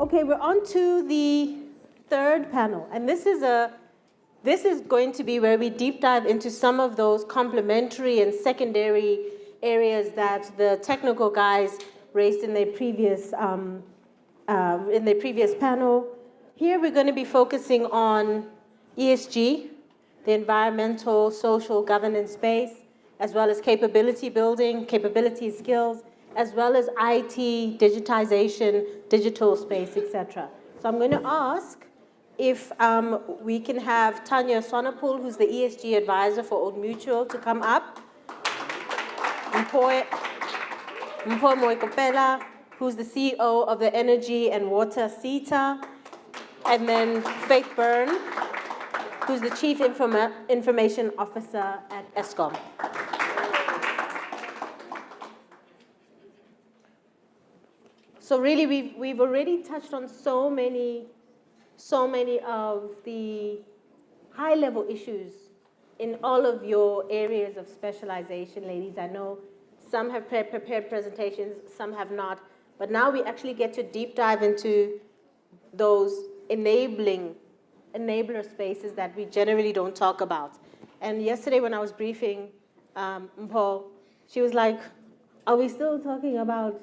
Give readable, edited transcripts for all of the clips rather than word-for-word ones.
Okay, we're on to the third panel, and this is going to be where we deep dive into some of those complementary and secondary areas that the technical guys raised in their previous panel. Here we're going to be focusing on ESG, the environmental, social, governance space, as well as capability building, capability skills, as well as IT, digitization, digital space, etc. So I'm going to ask if we can have Tanya Sonapul, who's the ESG advisor for Old Mutual, to come up. Empowa Moikopela, who's the CEO of the Energy and Water CETA. And then Faith Byrne, who's the Chief Information Officer at ESCOM. So really, we've already touched on so many of the high-level issues in all of your areas of specialization, ladies. I know some have prepared presentations, some have not, but now we actually get to deep dive into those enabler spaces that we generally don't talk about. And yesterday when I was briefing Mpho, she was like, are we still talking about,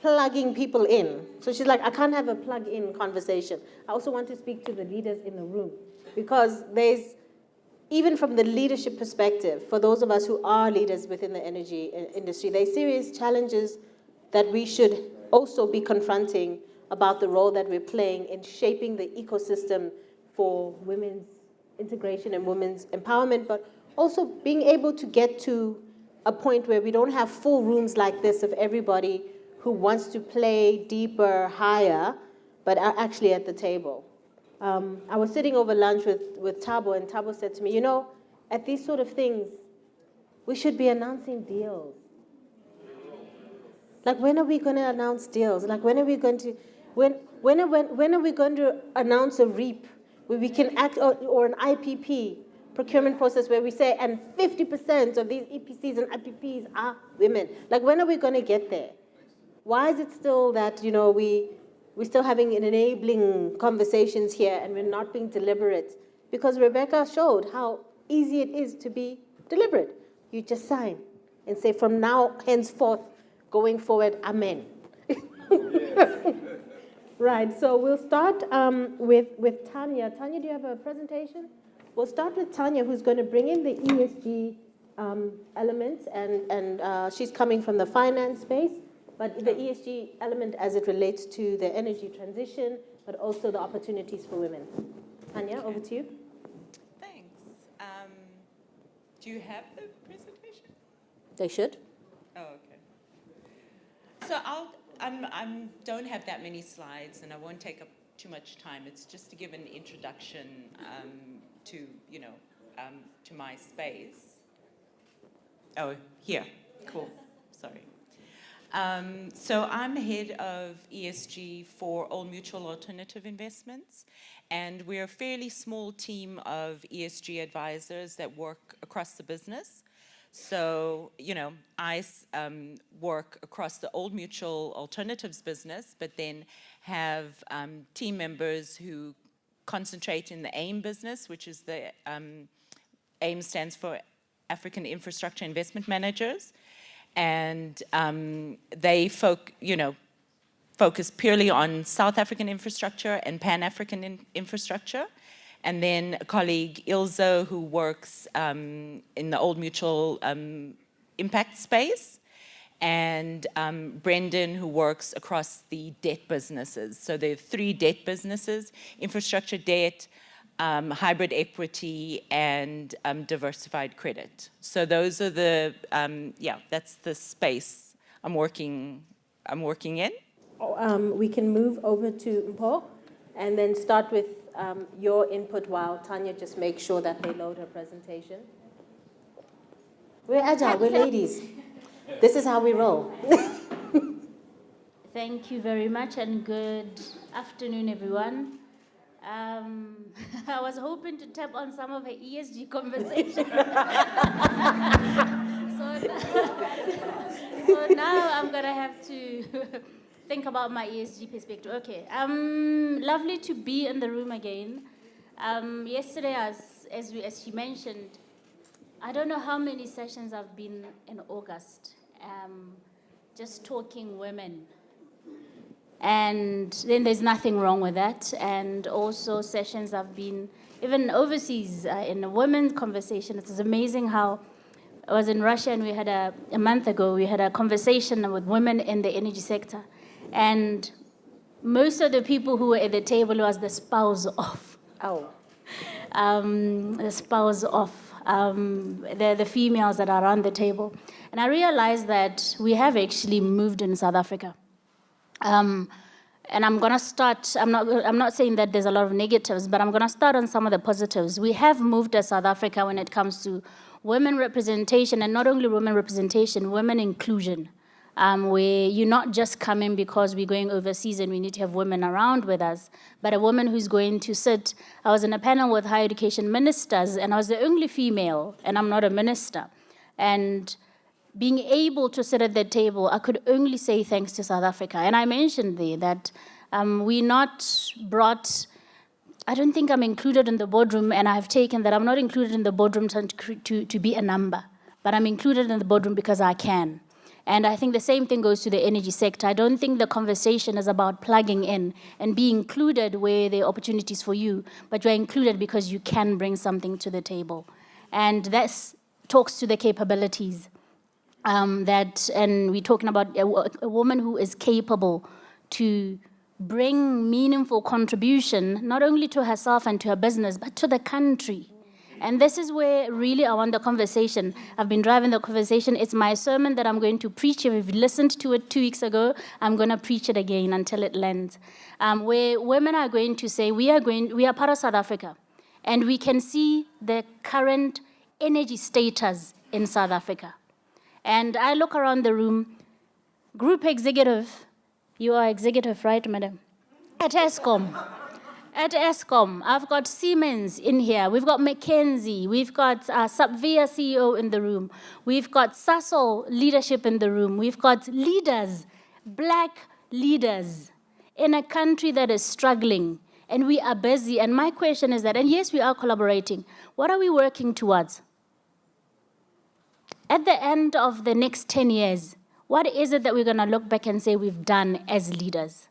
plugging people in? So she's like, I can't have a plug-in conversation. I also want to speak to the leaders in the room, because there's, even from the leadership perspective, for those of us who are leaders within the energy industry, there's serious challenges that we should also be confronting about the role that we're playing in shaping the ecosystem for women's integration and women's empowerment, but also being able to get to a point where we don't have full rooms like this of everybody who wants to play deeper, higher, but are actually at the table. I was sitting over lunch with Thabo, and Thabo said to me, at these sort of things, we should be announcing deals. Like, when are we going to announce deals? Like, when are we going to announce a REAP where we can act, or an IPP procurement process where we say, and 50% of these EPCs and IPPs are women? Like, when are we going to get there? Why is it still that, we're still having enabling conversations here and we're not being deliberate? Because Rebecca showed how easy it is to be deliberate. You just sign and say, from now, henceforth, going forward, amen. Right, so we'll start with Tanya. Tanya, do you have a presentation? We'll start with Tanya, who's going to bring in the ESG elements, and she's coming from the finance space, but the ESG element as it relates to the energy transition, but also the opportunities for women. Tanya, over to you. Thanks. Do you have the presentation? They should. Oh, okay. So I don't have that many slides, and I won't take up too much time. It's just to give an introduction to my space. Oh, here. Cool. Sorry. So I'm head of ESG for Old Mutual Alternative Investments, and we're a fairly small team of ESG advisors that work across the business. So, I work across the Old Mutual Alternatives business, but then have team members who concentrate in the AIM business, which is the AIM stands for African Infrastructure Investment Managers. And they focus purely on South African infrastructure and Pan-African infrastructure. And then a colleague, Ilzo, who works in the Old Mutual impact space, and Brendan, who works across the debt businesses. So there are 3 debt businesses: infrastructure debt, hybrid equity, and diversified credit. So those are the, that's the space I'm working in. We can move over to Mpho and then start with your input while Tanya just makes sure that they load her presentation. We're agile, we're ladies. This is how we roll. Thank you very much, and good afternoon, everyone. I was hoping to tap on some of the ESG conversation. So now I'm going to have to think about my ESG perspective. Okay. Lovely to be in the room again. Yesterday, as she mentioned, I don't know how many sessions I've been in August, just talking women. And then there's nothing wrong with that. And also sessions I've been, even overseas, in a women's conversation. It's amazing how I was in Russia and we had a month ago, we had a conversation with women in the energy sector. And most of the people who were at the table was the spouse of. Oh. The spouse of the females that are around the table. And I realized that we have actually moved in South Africa. And I'm going to start, I'm not saying that there's a lot of negatives, but I'm going to start on some of the positives. We have moved as South Africa when it comes to women representation, and not only women representation, women inclusion, where you're not just coming because we're going overseas and we need to have women around with us, but a woman who's going to sit. I was in a panel with higher education ministers, and I was the only female, and I'm not a minister. And being able to sit at that table, I could only say thanks to South Africa. And I mentioned there that we're not brought, I don't think I'm included in the boardroom, and I've taken that I'm not included in the boardroom to be a number, but I'm included in the boardroom because I can. And I think the same thing goes to the energy sector. I don't think the conversation is about plugging in and be included where there are opportunities for you, but you're included because you can bring something to the table. And that talks to the capabilities. And we're talking about a woman who is capable to bring meaningful contribution, not only to herself and to her business, but to the country. And this is where really I want the conversation. I've been driving the conversation. It's my sermon that I'm going to preach. If you've listened to it 2 weeks ago, I'm going to preach it again until it lands. Where women are going to say, we are part of South Africa, and we can see the current energy status in South Africa. And I look around the room, group executive, you are executive, right, madam? At Eskom. At Eskom, I've got Siemens in here. We've got McKinsey. We've got Subvia CEO in the room. We've got Sasol leadership in the room. We've got leaders, black leaders in a country that is struggling. And we are busy. And my question is that, and yes, we are collaborating. What are we working towards? At the end of the next 10 years, what is it that we're going to look back and say we've done as leaders?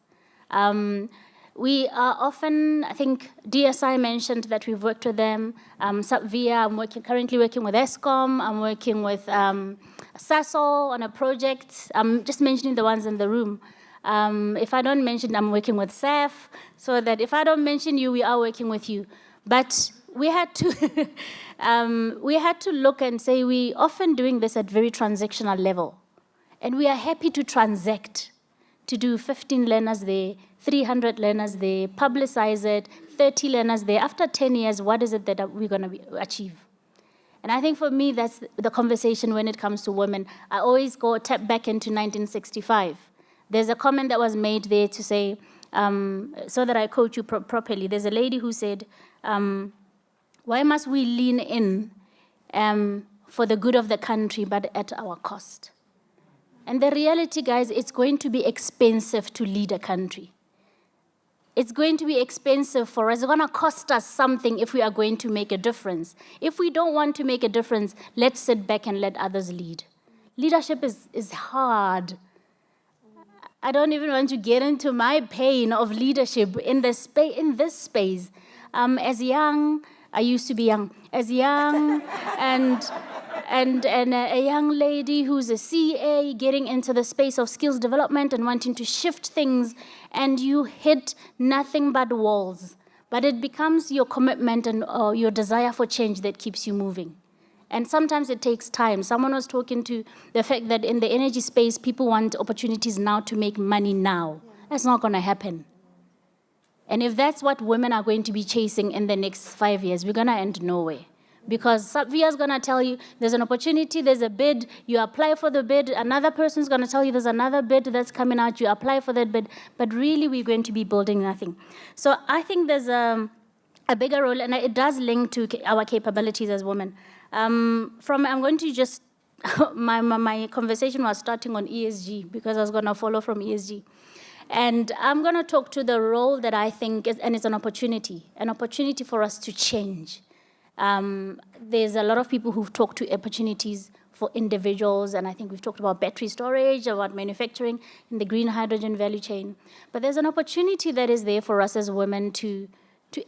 We are often, I think DSI mentioned that we've worked with them. Subvia, I'm currently working with Eskom. I'm working with Sasol on a project. I'm just mentioning the ones in the room. If I don't mention, I'm working with SAF, so that if I don't mention you, we are working with you. But we had to we had to look and say we often doing this at very transactional level. And we are happy to transact, to do 15 learners there, 300 learners there, publicize it, 30 learners there. After 10 years, what is it that we're going to achieve? And I think for me, that's the conversation when it comes to women. I always tap back into 1965. There's a comment that was made there to say, so that I quote you properly, there's a lady who said, why must we lean in for the good of the country, but at our cost? And the reality, guys, it's going to be expensive to lead a country. It's going to be expensive for us. It's going to cost us something if we are going to make a difference. If we don't want to make a difference, let's sit back and let others lead. Leadership is hard. I don't even want to get into my pain of leadership in this space. As young, I used to be young. As young and a young lady who's a CA getting into the space of skills development and wanting to shift things, and you hit nothing but walls. But it becomes your commitment and your desire for change that keeps you moving. And sometimes it takes time. Someone was talking to the fact that in the energy space, people want opportunities now to make money now. That's not going to happen. And if that's what women are going to be chasing in the next 5 years, we're going to end nowhere. Because Subvia is going to tell you there's an opportunity, there's a bid, you apply for the bid, another person's going to tell you there's another bid that's coming out, you apply for that bid, but really we're going to be building nothing. So I think there's a bigger role, and it does link to our capabilities as women. I'm going to just, my conversation was starting on ESG, because I was going to follow from ESG. And I'm going to talk to the role that I think is, and it's an opportunity for us to change. There's a lot of people who've talked to opportunities for individuals, and I think we've talked about battery storage, about manufacturing in the green hydrogen value chain. But there's an opportunity that is there for us as women to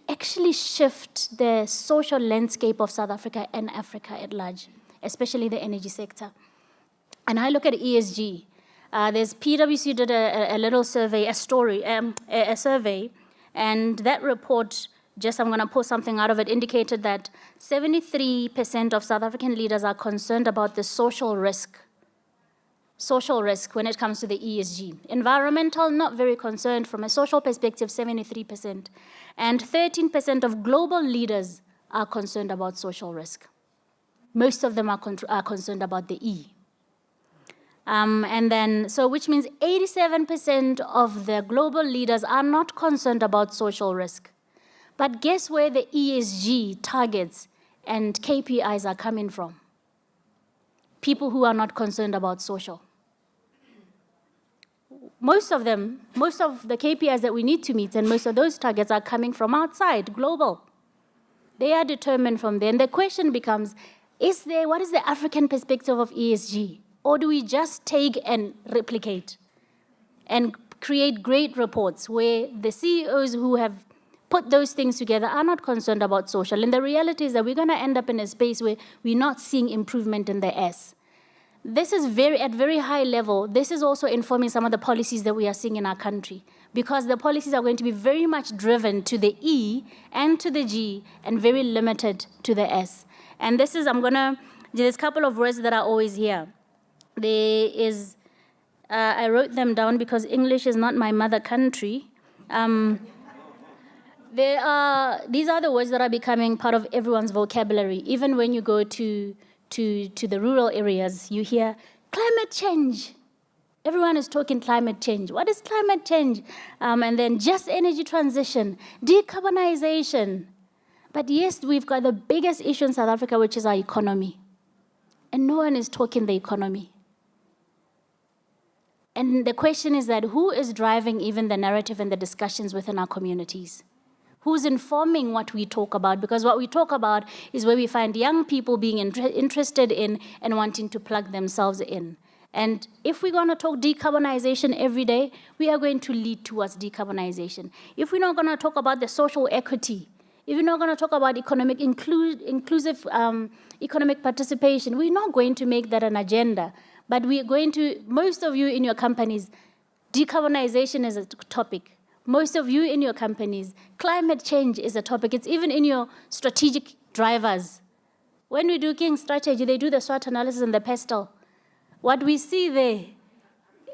actually shift the social landscape of South Africa and Africa at large, especially the energy sector. And I look at ESG. There's PwC did a little survey, a survey, and that report, I'm going to pull something out of it, indicated that 73% of South African leaders are concerned about the social risk when it comes to the ESG. Environmental, not very concerned. From a social perspective, 73%. And 13% of global leaders are concerned about social risk. Most of them are concerned about the E. Which means 87% of the global leaders are not concerned about social risk. But guess where the ESG targets and KPIs are coming from? People who are not concerned about social. Most of the KPIs that we need to meet and most of those targets are coming from outside, global. They are determined from there. And the question becomes, what is the African perspective of ESG? Or do we just take and replicate and create great reports where the CEOs who have put those things together are not concerned about social? And the reality is that we're going to end up in a space where we're not seeing improvement in the S. This is at very high level. This is also informing some of the policies that we are seeing in our country, because the policies are going to be very much driven to the E and to the G and very limited to the S. And there's a couple of words that are always here. I wrote them down because English is not my mother country. These are the words that are becoming part of everyone's vocabulary. Even when you go to the rural areas, you hear climate change. Everyone is talking climate change. What is climate change? And then just energy transition, decarbonization. But yes, we've got the biggest issue in South Africa, which is our economy. And no one is talking the economy. And the question is that who is driving even the narrative and the discussions within our communities? Who's informing what we talk about? Because what we talk about is where we find young people being interested in and wanting to plug themselves in. And if we're going to talk decarbonization every day, we are going to lead towards decarbonization. If we're not going to talk about the social equity, if we're not going to talk about economic inclusive economic participation, we're not going to make that an agenda. But we are going to, most of you in your companies, decarbonization is a topic. Most of you in your companies, climate change is a topic. It's even in your strategic drivers. When we do King strategy, they do the SWOT analysis and the PESTEL. What we see there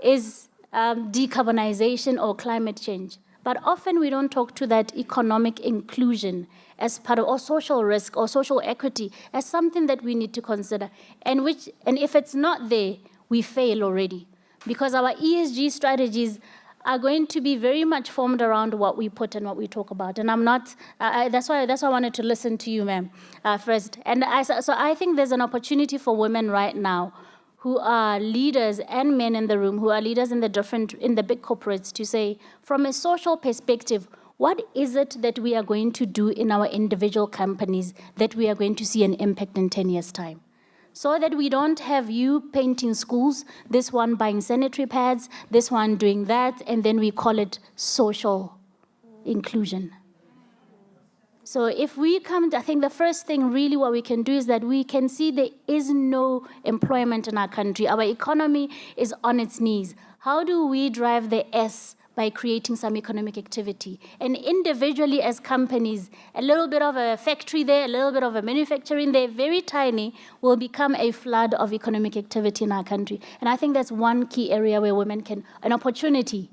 is decarbonization or climate change. But often we don't talk to that economic inclusion as part of, or social risk or social equity as something that we need to consider. And if it's not there, we fail already. Because our ESG strategies are going to be very much formed around what we put and what we talk about. And I'm not, that's why I wanted to listen to you, ma'am, first. And so I think there's an opportunity for women right now who are leaders and men in the room, who are leaders in the big corporates, to say, from a social perspective, what is it that we are going to do in our individual companies that we are going to see an impact in 10 years' time? So that we don't have you painting schools, this one buying sanitary pads, this one doing that, and then we call it social inclusion. So if we come, I think the first thing really what we can do is that we can see there is no employment in our country. Our economy is on its knees. How do we drive the S by creating some economic activity? And individually as companies, a little bit of a factory there, a little bit of a manufacturing there, very tiny, will become a flood of economic activity in our country. And I think that's one key area where women can, an opportunity.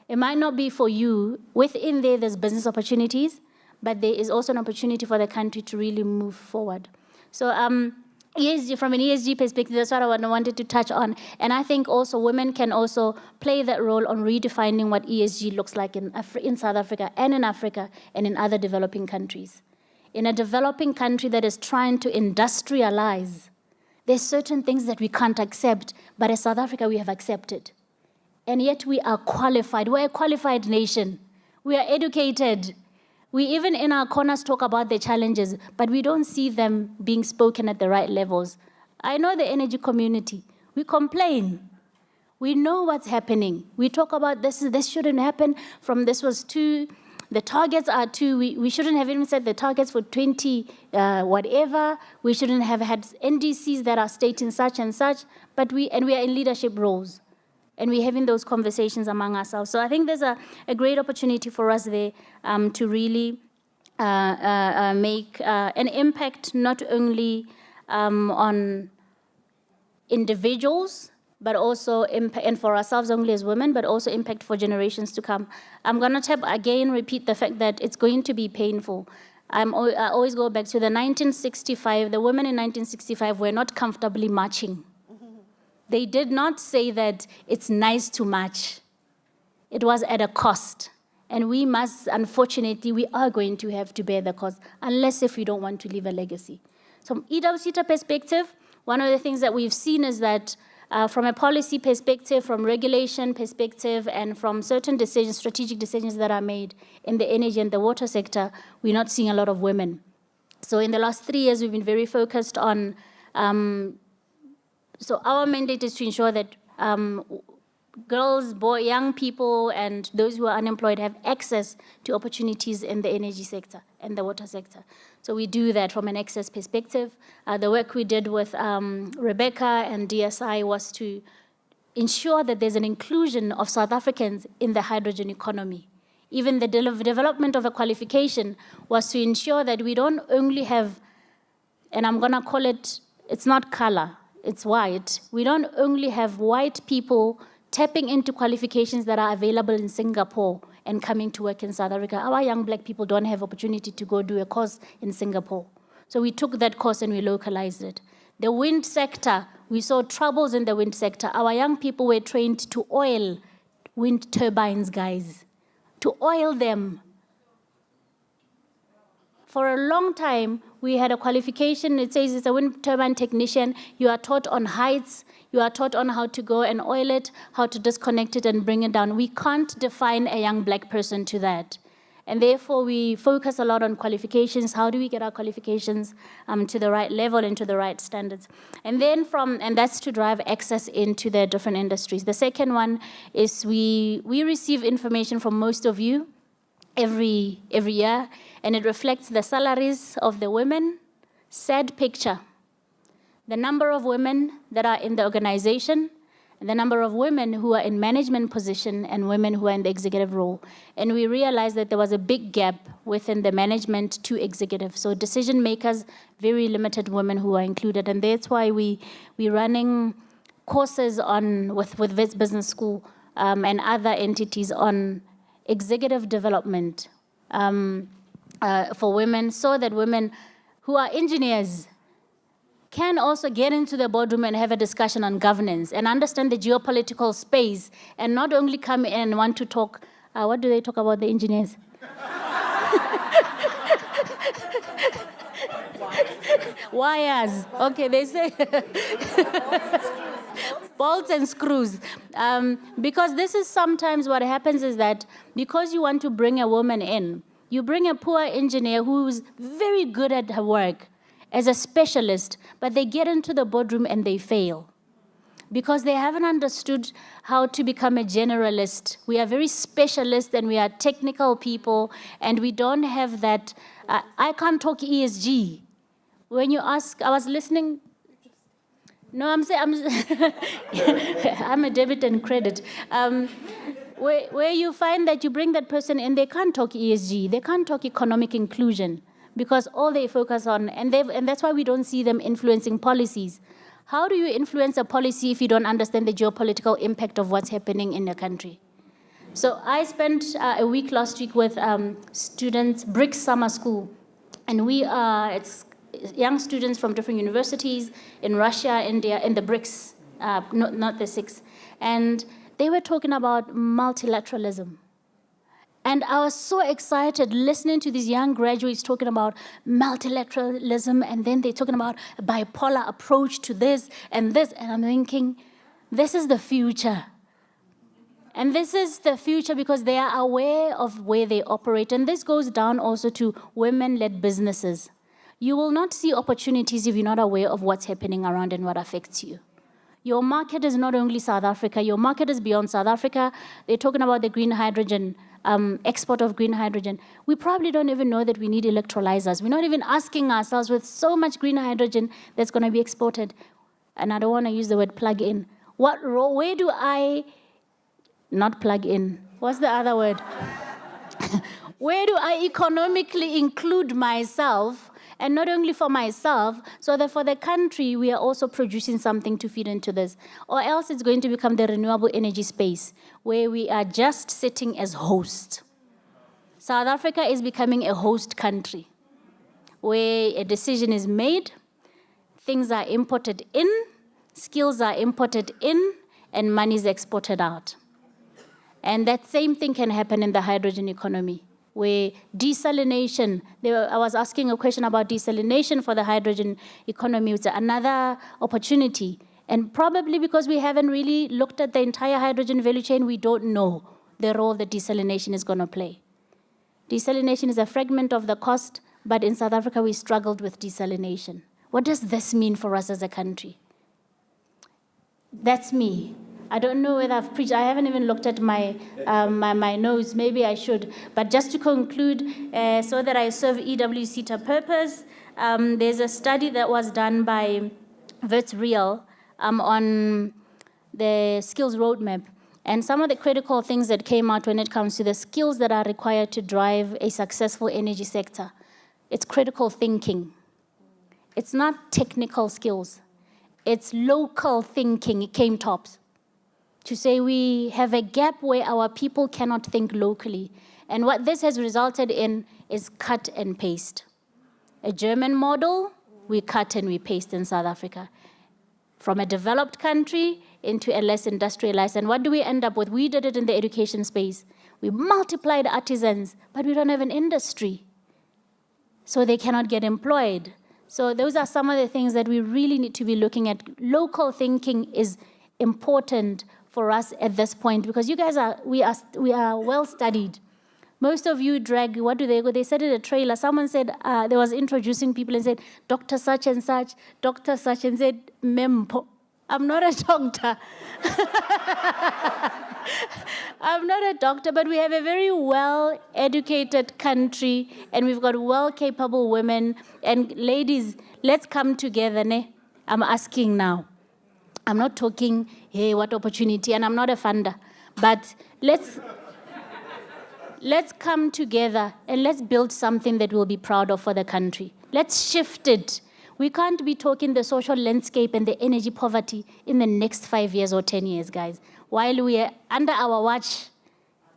It might not be for you. Within there's business opportunities, but there is also an opportunity for the country to really move forward. So ESG, from an ESG perspective, that's what I wanted to touch on. And I think also women can also play that role on redefining what ESG looks like in South Africa and in Africa and in other developing countries. In a developing country that is trying to industrialize, there's certain things that we can't accept, but as South Africa, we have accepted. And yet we are qualified. We're a qualified nation. We are educated. We even in our corners talk about the challenges, but we don't see them being spoken at the right levels. I know the energy community. We complain. We know what's happening. We talk about this shouldn't happen, from this was 2, the targets are 2. We shouldn't have even set the targets for 20 whatever. We shouldn't have had NDCs that are stating such and such, but we are in leadership roles. And we're having those conversations among ourselves. So I think there's a great opportunity for us there to really make an impact not only on individuals, but also and for ourselves only as women, but also impact for generations to come. I'm going to repeat the fact that it's going to be painful. I always go back to the 1965. The women in 1965 were not comfortably marching. They did not say that it's nice to march. It was at a cost. And we must, unfortunately, we are going to have to bear the cost, unless if we don't want to leave a legacy. So from EWCTA perspective, one of the things that we've seen is that from a policy perspective, from regulation perspective, and from certain decisions, strategic decisions that are made in the energy and the water sector, we're not seeing a lot of women. So in the last 3 years, we've been very focused on so our mandate is to ensure that girls, young people, and those who are unemployed have access to opportunities in the energy sector and the water sector. So we do that from an access perspective. The work we did with Rebecca and DSI was to ensure that there's an inclusion of South Africans in the hydrogen economy. Even the development of a qualification was to ensure that we don't only have, and I'm going to call it, it's not color, it's white. We don't only have white people tapping into qualifications that are available in Singapore and coming to work in South Africa. Our young black people don't have opportunity to go do a course in Singapore. So we took that course and we localized it. The wind sector, we saw troubles in the wind sector. Our young people were trained to oil wind turbines, guys, to oil them. For a long time, we had a qualification. It says it's a wind turbine technician. You are taught on heights. You are taught on how to go and oil it, how to disconnect it and bring it down. We can't define a young black person to that. And therefore, we focus a lot on qualifications. How do we get our qualifications to the right level and to the right standards? And then and that's to drive access into the different industries. The second one is we receive information from most of you every year, and it reflects the salaries of the women. Sad picture. The number of women that are in the organization, and the number of women who are in management position and women who are in the executive role. And we realized that there was a big gap within the management to executive. So decision makers, very limited women who are included. And that's why we're running courses with Wits Business School and other entities on executive development for women, so that women who are engineers can also get into the boardroom and have a discussion on governance and understand the geopolitical space, and not only come in and want to talk, what do they talk about, the engineers? Wires. Okay, they say bolts and screws. Because this is sometimes what happens is that because you want to bring a woman in, you bring a poor engineer who's very good at her work as a specialist, but they get into the boardroom and they fail because they haven't understood how to become a generalist. We are very specialist and we are technical people, and we don't have that. I can't talk ESG. When you ask, I was listening. No, I'm a debit and credit. Where you find that you bring that person in, they can't talk ESG, they can't talk economic inclusion, because all they focus on, and that's why we don't see them influencing policies. How do you influence a policy if you don't understand the geopolitical impact of what's happening in the country? So I spent a week last week with students, BRICS Summer School, and it's young students from different universities in Russia, India, in the BRICS, not the 6. And they were talking about multilateralism. And I was so excited listening to these young graduates talking about multilateralism, and then they're talking about a bipolar approach to this, and I'm thinking, this is the future. And this is the future because they are aware of where they operate. And this goes down also to women-led businesses. You will not see opportunities if you're not aware of what's happening around and what affects you. Your market is not only South Africa, your market is beyond South Africa. They're talking about the green hydrogen, export of green hydrogen. We probably don't even know that we need electrolyzers. We're not even asking ourselves, with so much green hydrogen that's going to be exported, and I don't want to use the word plug in. What role, where do I, not plug in, what's the other word? Where do I economically include myself, and not only for myself, so that for the country, we are also producing something to feed into this. Or else it's going to become the renewable energy space, where we are just sitting as host. South Africa is becoming a host country, where a decision is made, things are imported in, skills are imported in, and money is exported out. And that same thing can happen in the hydrogen economy, where desalination, I was asking a question about desalination for the hydrogen economy, which is another opportunity. And probably because we haven't really looked at the entire hydrogen value chain, we don't know the role that desalination is going to play. Desalination is a fragment of the cost, but in South Africa, we struggled with desalination. What does this mean for us as a country? That's me. I don't know whether I've preached. I haven't even looked at my notes. Maybe I should. But just to conclude, so that I serve EWC to purpose, there's a study that was done by Virtsreal on the skills roadmap. And some of the critical things that came out when it comes to the skills that are required to drive a successful energy sector, it's critical thinking. It's not technical skills. It's local thinking. It came tops. To say we have a gap where our people cannot think locally. And what this has resulted in is cut and paste. A German model, we cut and we paste in South Africa. From a developed country into a less industrialized. And what do we end up with? We did it in the education space. We multiplied artisans, but we don't have an industry. So they cannot get employed. So those are some of the things that we really need to be looking at. Local thinking is important for us at this point, because you guys we are well studied. Most of you drag, what do they go? They said in a trailer, someone said, they was introducing people and said, Dr. such and such, Dr. such, and said, Mempo. I'm not a doctor. I'm not a doctor, but we have a very well-educated country, and we've got well-capable women. And ladies, let's come together, ne? I'm asking now. I'm not talking, hey, what opportunity, and I'm not a funder. But let's come together and let's build something that we'll be proud of for the country. Let's shift it. We can't be talking the social landscape and the energy poverty in the next 5 years or 10 years, guys. While we are under our watch,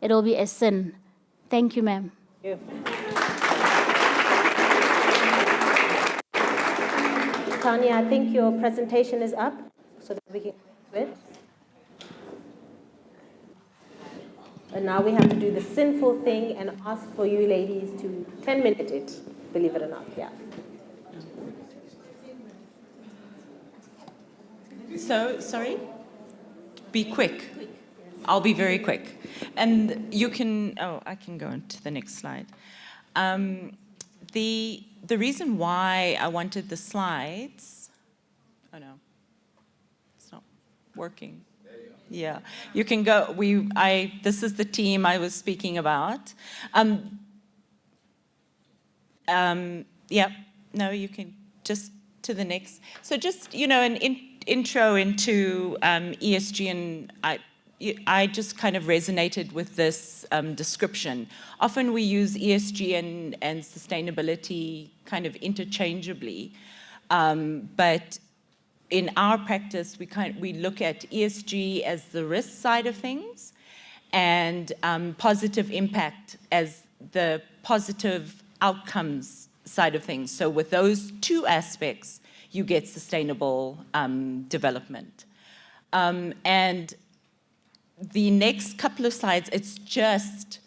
it'll be a sin. Thank you, ma'am. Thank you. Tanya, I think your presentation is up, so that we can do it. And now we have to do the sinful thing and ask for you ladies to 10-minute it, believe it or not, yeah. So, sorry? Be quick. I'll be very quick. And you can, I can go on to the next slide. The reason why I wanted the slides, oh no, it's not working. Yeah, you can go, this is the team I was speaking about. Yeah, no, you can just to the next. So just, an intro into ESG, and I just kind of resonated with this description. Often we use ESG and sustainability kind of interchangeably, but in our practice, we look at ESG as the risk side of things, and positive impact as the positive outcomes side of things. So with those two aspects, you get sustainable development. And the next couple of slides, it's just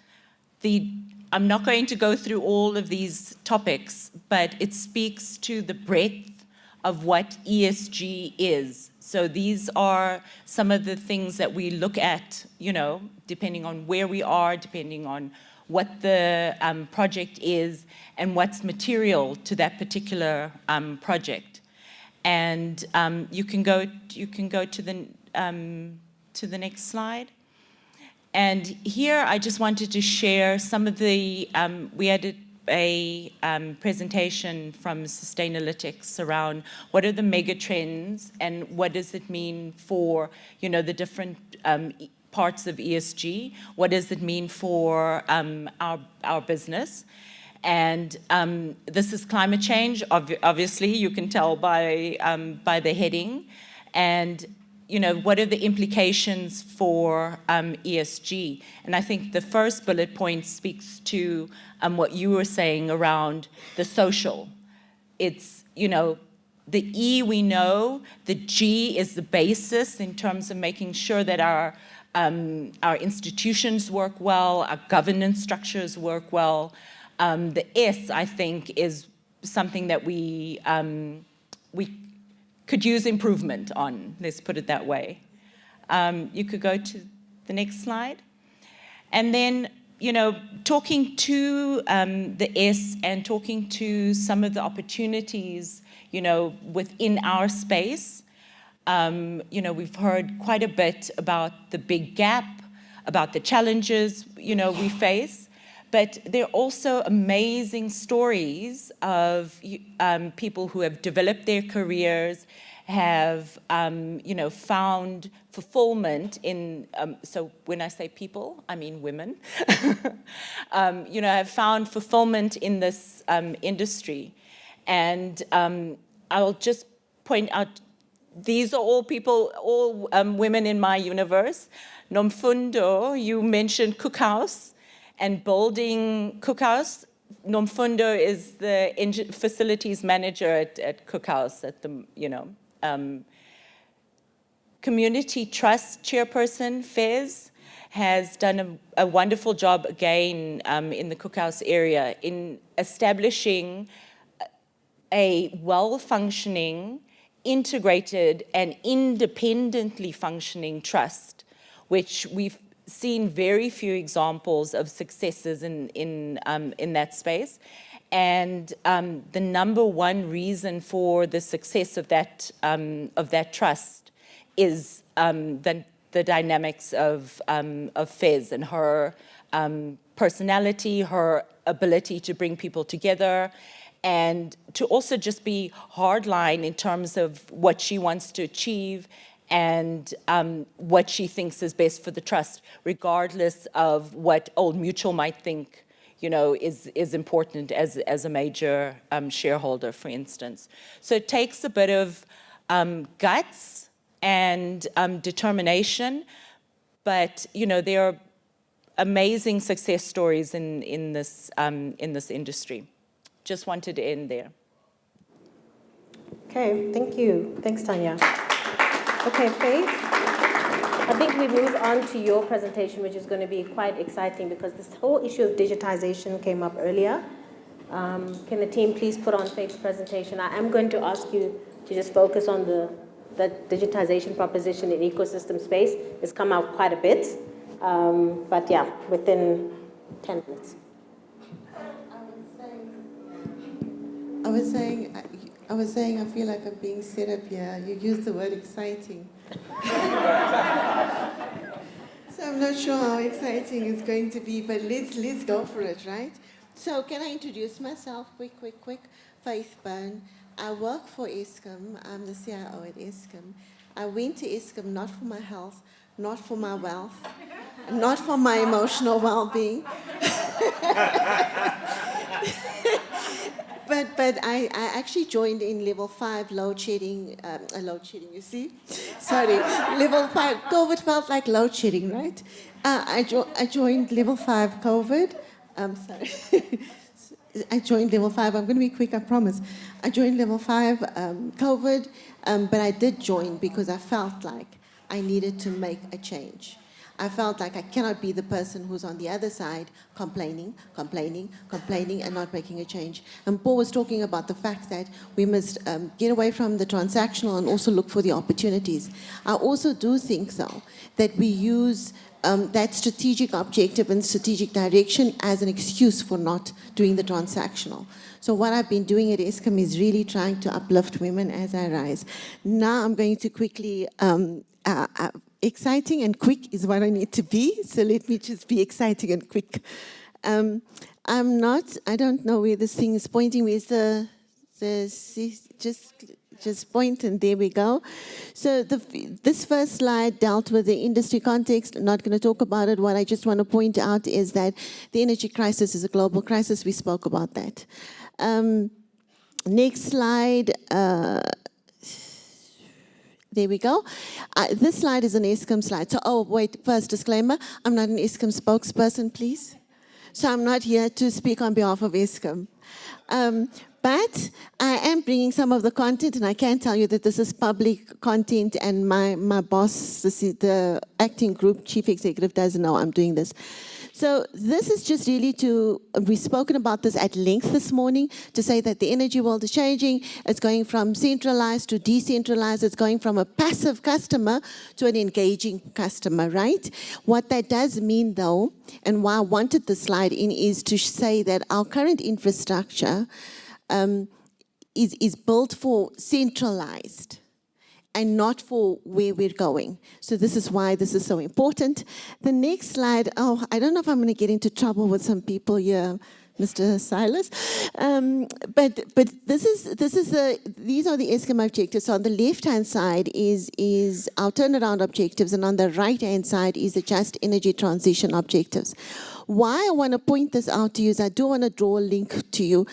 I'm not going to go through all of these topics, but it speaks to the breadth of what ESG is. So these are some of the things that we look at, you know, depending on where we are, depending on what the project is, and what's material to that particular project. And you can go to the next slide. And here I just wanted to share some of the, we had a presentation from Sustainalytics around what are the mega trends and what does it mean for, you know, the different parts of ESG. What does it mean for our business? And this is climate change. Obviously, you can tell by the heading. And you know, what are the implications for ESG? And I think the first bullet point speaks to what you were saying around the social. It's, you know, the E we know, the G is the basis in terms of making sure that our institutions work well, our governance structures work well. The S, I think, is something that we could use improvement on, let's put it that way. You could go to the next slide. And then, you know, talking to the S and talking to some of the opportunities, you know, within our space, you know, we've heard quite a bit about the big gap, about the challenges, you know, we face. But there are also amazing stories of people who have developed their careers, have you know, found fulfillment in, so when I say people, I mean women, you know, have found fulfillment in this industry. And I'll just point out, these are all people, all women in my universe. Nomfundo, you mentioned Cookhouse. And building Cookhouse, Nomfundo is the facilities manager at Cookhouse, at the, you know. Community Trust Chairperson, Fez, has done a wonderful job again in the Cookhouse area in establishing a well-functioning, integrated, and independently functioning trust, which we've seen very few examples of successes in that space. And the number one reason for the success of that trust is the dynamics of Fez and her personality, her ability to bring people together, and to also just be hardline in terms of what she wants to achieve and what she thinks is best for the trust, regardless of what Old Mutual might think, you know, is important as a major shareholder, for instance. So it takes a bit of guts and determination, but you know, there are amazing success stories in this industry. Just wanted to end there. Okay, thank you. Thanks, Tanya. Okay, Faith, I think we move on to your presentation, which is going to be quite exciting because this whole issue of digitization came up earlier. Can the team please put on Faith's presentation? I am going to ask you to just focus on the digitization proposition in ecosystem space. It's come out quite a bit, but yeah, within 10 minutes. I was saying I feel like I'm being set up here. You used the word exciting. So I'm not sure how exciting it's going to be, but let's go for it, right? So can I introduce myself quick? Faith Byrne. I work for Eskom. I'm the CIO at Eskom. I went to Eskom not for my health, not for my wealth, not for my emotional well-being. But I actually joined in level 5 load shedding, you see? Sorry, level 5, COVID felt like load shedding, right? I joined level 5 COVID. Sorry. I joined level 5, I'm going to be quick, I promise. I joined level 5 COVID, but I did join because I felt like I needed to make a change. I felt like I cannot be the person who's on the other side complaining, and not making a change. And Paul was talking about the fact that we must get away from the transactional and also look for the opportunities. I also do think, though, that we use that strategic objective and strategic direction as an excuse for not doing the transactional. So what I've been doing at Eskom is really trying to uplift women as I rise. Now I'm going to quickly, exciting and quick is what I need to be, so let me just be exciting and quick. I don't know where this thing is pointing, where's just point, and there we go. So this first slide dealt with the industry context. I'm not going to talk about it. What I just want to point out is that the energy crisis is a global crisis. We spoke about that. Next slide. There we go. This slide is an Eskom slide. So, first disclaimer, I'm not an Eskom spokesperson, please. So I'm not here to speak on behalf of Eskom. But I am bringing some of the content, and I can tell you that this is public content, and my boss, the acting group chief executive, doesn't know I'm doing this. So this is just really we've spoken about this at length this morning, to say that the energy world is changing. It's going from centralized to decentralized. It's going from a passive customer to an engaging customer, right? What that does mean, though, and why I wanted the slide in, is to say that our current infrastructure is built for centralized and not for where we're going. So this is why this is so important. The next slide, I don't know if I'm going to get into trouble with some people here, Mr. Silas, but these are the Eskom objectives. So on the left-hand side is our turnaround objectives, and on the right-hand side is the just energy transition objectives. Why I want to point this out to you is I do want to draw a link to you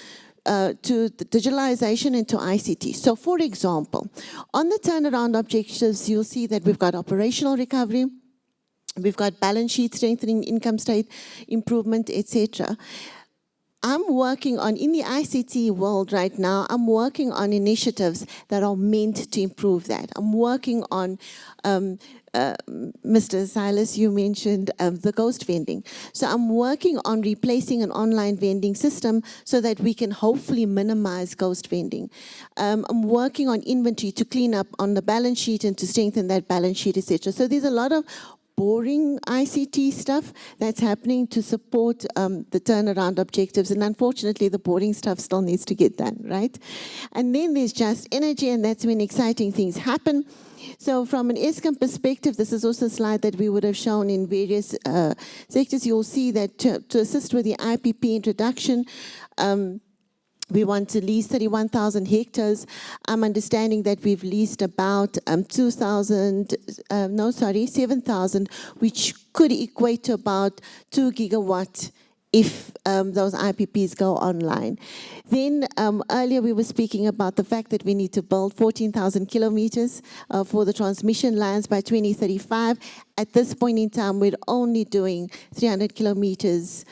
to the digitalization and to ICT. So for example, on the turnaround objectives, you'll see that we've got operational recovery, we've got balance sheet strengthening, income state improvement, etc. I'm working on, in the ICT world right now, I'm working on initiatives that are meant to improve that. I'm working on, Mr. Silas, you mentioned the ghost vending. So I'm working on replacing an online vending system so that we can hopefully minimize ghost vending. I'm working on inventory to clean up on the balance sheet and to strengthen that balance sheet, etc. So there's a lot of boring ICT stuff that's happening to support the turnaround objectives. And unfortunately, the boring stuff still needs to get done, right? And then there's just energy, and that's when exciting things happen. So from an Eskom perspective, this is also a slide that we would have shown in various sectors. You'll see that to assist with the IPP introduction, we want to lease 31,000 hectares. I'm understanding that we've leased about 7,000, which could equate to about 2 gigawatts if those IPPs go online. Then earlier we were speaking about the fact that we need to build 14,000 kilometers for the transmission lines by 2035. At this point in time, we're only doing 300 kilometers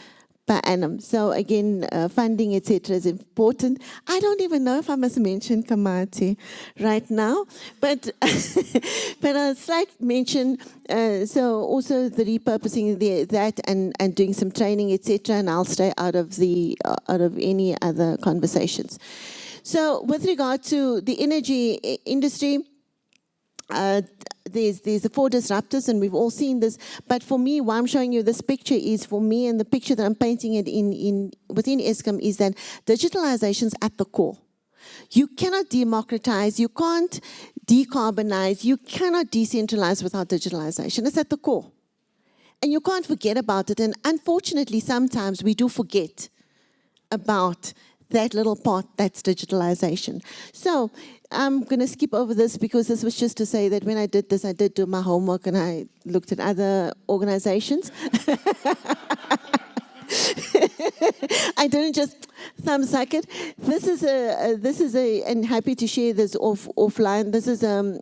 per annum. So again, funding, etc., is important. I don't even know if I must mention Kamati right now, but but a slight mention. So also the repurposing that and doing some training, etc. And I'll stay out of any other conversations. So with regard to the energy industry, there's the 4 disruptors, and we've all seen this. But for me, why I'm showing you this picture is, for me, and the picture that I'm painting it within Eskom is that digitalization's at the core. You cannot democratize, you can't decarbonize, you cannot decentralize without digitalization. It's at the core. And you can't forget about it. And unfortunately, sometimes we do forget about that little part that's digitalization. So I'm going to skip over this because this was just to say that when I did this, I did do my homework and I looked at other organizations. I didn't just thumbs like it. This is and happy to share this offline. This is a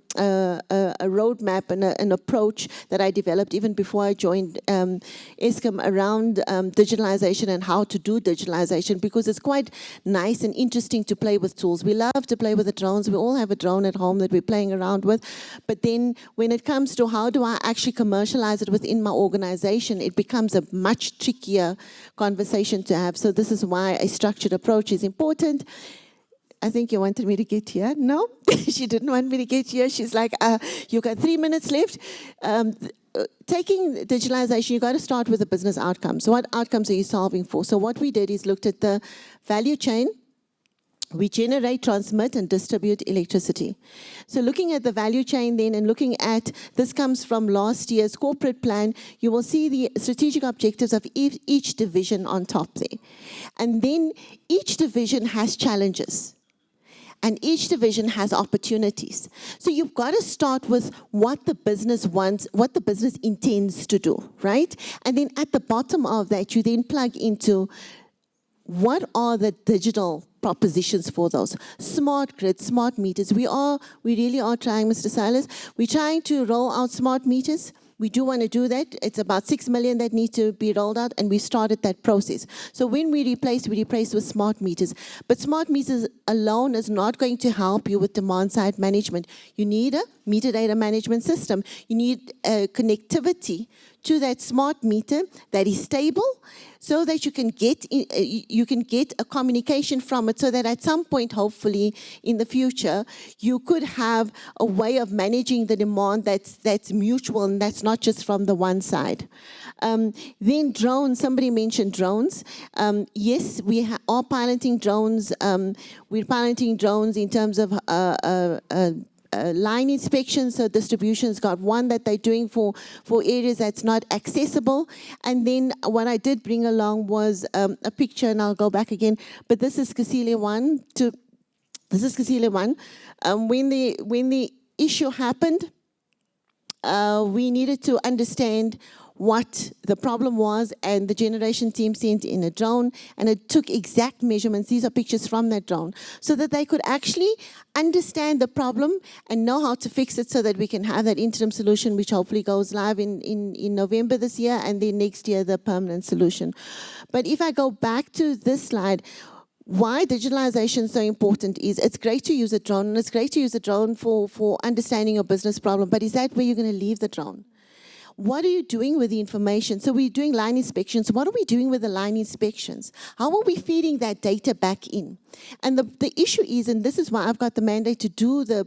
roadmap and an approach that I developed even before I joined Eskom around digitalization and how to do digitalization, because it's quite nice and interesting to play with tools. We love to play with the drones. We all have a drone at home that we're playing around with. But then when it comes to how do I actually commercialize it within my organization, it becomes a much trickier conversation to have. So this is why a structured approach is important. I think you wanted me to get here. No, she didn't want me to get here. She's like, you got 3 minutes left. Taking digitalization, you got to start with the business outcomes. So what outcomes are you solving for? So what we did is looked at the value chain. We generate, transmit, and distribute electricity. So looking at the value chain then and looking at, this comes from last year's corporate plan, you will see the strategic objectives of each division on top there. And then each division has challenges. And each division has opportunities. So you've got to start with what the business wants, what the business intends to do, right? And then at the bottom of that, you then plug into what are the digital propositions for those? Smart grids, smart meters. We really are trying, Mr. Silas. We're trying to roll out smart meters. We do want to do that. It's about 6 million that need to be rolled out, and we started that process. So when we replace with smart meters. But smart meters alone is not going to help you with demand-side management. You need a meter data management system. You need connectivity to that smart meter that is stable, so that you can get a communication from it, so that at some point, hopefully in the future, you could have a way of managing the demand that's mutual and that's not just from the one side. Then drones, somebody mentioned drones. Yes, we are piloting drones. We're piloting drones in terms of line inspections, so distribution's got one that they're doing for areas that's not accessible. And then what I did bring along was a picture, and I'll go back again, but this is Kasile 1. This is Kasile 1. When the issue happened, we needed to understand what the problem was, and the generation team sent in a drone, and it took exact measurements. These are pictures from that drone, so that they could actually understand the problem and know how to fix it, so that we can have that interim solution, which hopefully goes live in November this year, and then next year the permanent solution. But if I go back to this slide, why digitalization is so important is it's great to use a drone, and it's great to use a drone for understanding your business problem, but is that where you're going to leave the drone? What are you doing with the information? So we're doing line inspections. What are we doing with the line inspections? How are we feeding that data back in? And the issue is, and this is why I've got the mandate to do the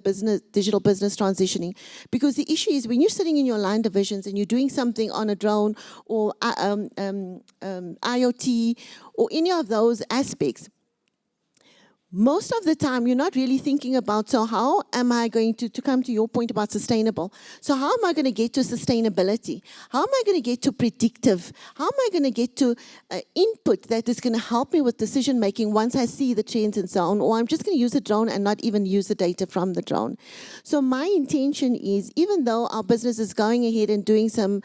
digital business transitioning, because the issue is when you're sitting in your line divisions and you're doing something on a drone or IoT or any of those aspects, most of the time, you're not really thinking about, so how am I going to come to your point about sustainable? So how am I going to get to sustainability? How am I going to get to predictive? How am I going to get to input that is going to help me with decision making once I see the trends and so on? Or I'm just going to use a drone and not even use the data from the drone. So my intention is, even though our business is going ahead and doing some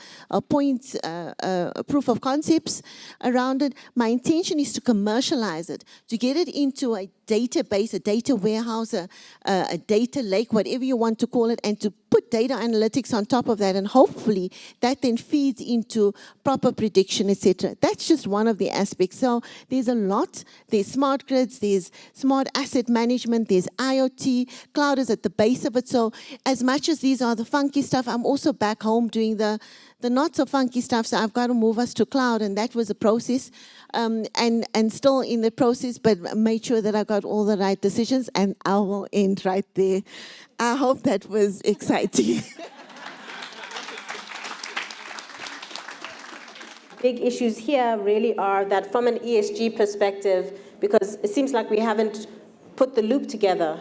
proof of concepts around it, my intention is to commercialize it, to get it into a database, a data warehouse, a data lake, whatever you want to call it, and to put data analytics on top of that, and hopefully that then feeds into proper prediction, etc. That's just one of the aspects. So there's a lot. There's smart grids, there's smart asset management, there's IoT, cloud is at the base of it. So as much as these are the funky stuff, I'm also back home doing the not so funky stuff, so I've got to move us to cloud, and that was a process, and still in the process, but made sure that I got all the right decisions, and I will end right there. I hope that was exciting. Big issues here really are that from an ESG perspective, because it seems like we haven't put the loop together,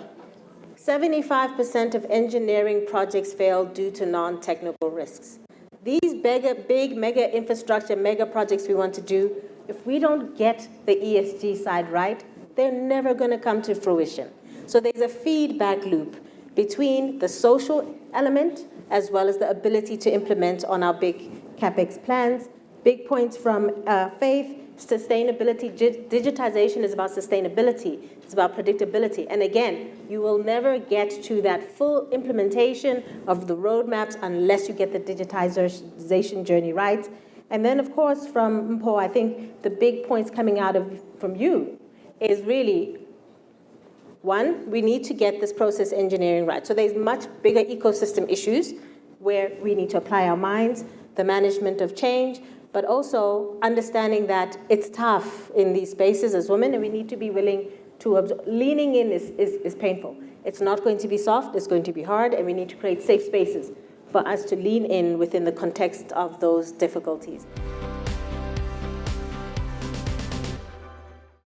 75% of engineering projects fail due to non-technical risks. These big mega infrastructure, mega projects we want to do, if we don't get the ESG side right, they're never going to come to fruition. So there's a feedback loop between the social element as well as the ability to implement on our big CapEx plans. Big points from Faith, Sustainability, digitization is about sustainability. It's about predictability. And again, you will never get to that full implementation of the roadmaps unless you get the digitization journey right. And then, of course, from Empowa, I think the big points coming out from you is really, one, we need to get this process engineering right. So there's much bigger ecosystem issues where we need to apply our minds, the management of change, but also understanding that it's tough in these spaces as women, and we need to be willing to absorb. Leaning in is painful. It's not going to be soft, it's going to be hard, and we need to create safe spaces for us to lean in within the context of those difficulties.